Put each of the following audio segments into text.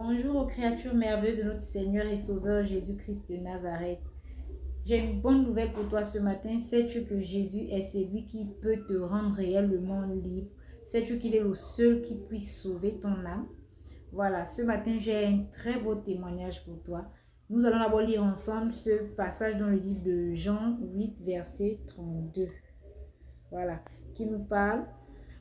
Bonjour aux créatures merveilleuses de notre Seigneur et Sauveur Jésus-Christ de Nazareth. J'ai une bonne nouvelle pour toi ce matin. Sais-tu que Jésus est celui qui peut te rendre réellement libre? Sais-tu qu'il est le seul qui puisse sauver ton âme? Voilà, ce matin, j'ai un très beau témoignage pour toi. Nous allons d'abord lire ensemble ce passage dans le livre de Jean 8, verset 32. Voilà, qui nous parle.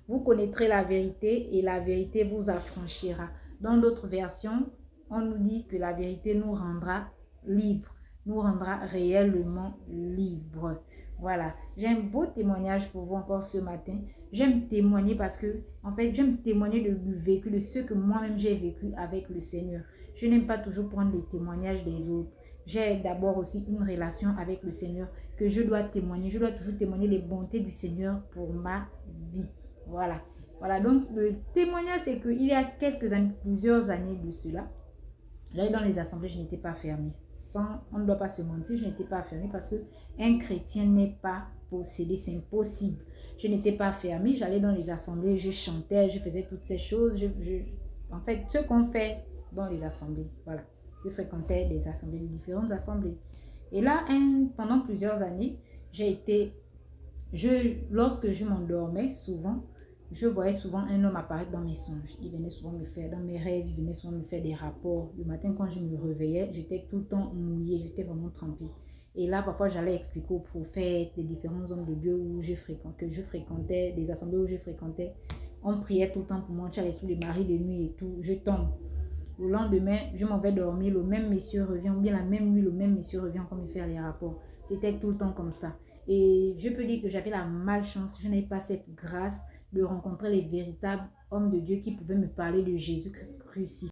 Vous connaîtrez la vérité et la vérité vous affranchira. Dans d'autres versions, on nous dit que la vérité nous rendra libres, nous rendra réellement libres. Voilà, j'ai un beau témoignage pour vous encore ce matin. J'aime témoigner parce que, en fait, j'aime témoigner du vécu, de ce que moi-même j'ai vécu avec le Seigneur. Je n'aime pas toujours prendre les témoignages des autres. J'ai d'abord aussi une relation avec le Seigneur que je dois témoigner. Je dois toujours témoigner les bontés du Seigneur pour ma vie. Voilà. Voilà, donc le témoignage, c'est qu'il y a quelques années, plusieurs années de cela, j'allais dans les assemblées, je n'étais pas fermée. On ne doit pas se mentir, je n'étais pas fermée parce qu'un chrétien n'est pas possédé, c'est impossible. Je n'étais pas fermée, j'allais dans les assemblées, je chantais, je faisais toutes ces choses. En fait, ce qu'on fait dans les assemblées, voilà. Je fréquentais des assemblées, différentes assemblées. Et là, pendant plusieurs années, lorsque je m'endormais souvent, je voyais souvent un homme apparaître dans mes songes. Il venait souvent me faire, dans mes rêves, il venait souvent me faire des rapports. Le matin, quand je me réveillais, j'étais tout le temps mouillée, j'étais vraiment trempée. Et là, parfois, j'allais expliquer aux prophètes, des différents hommes de Dieu que je fréquentais, des assemblées où je fréquentais. On priait tout le temps pour moi, tu as l'esprit de mari de nuit et tout. Je tombe. Le lendemain, je m'en vais dormir, le même monsieur revient, ou bien la même nuit, le même monsieur revient encore me faire les rapports. C'était tout le temps comme ça. Et je peux dire que j'avais la malchance, je n'avais pas cette grâce de rencontrer les véritables hommes de Dieu qui pouvaient me parler de Jésus-Christ crucifié.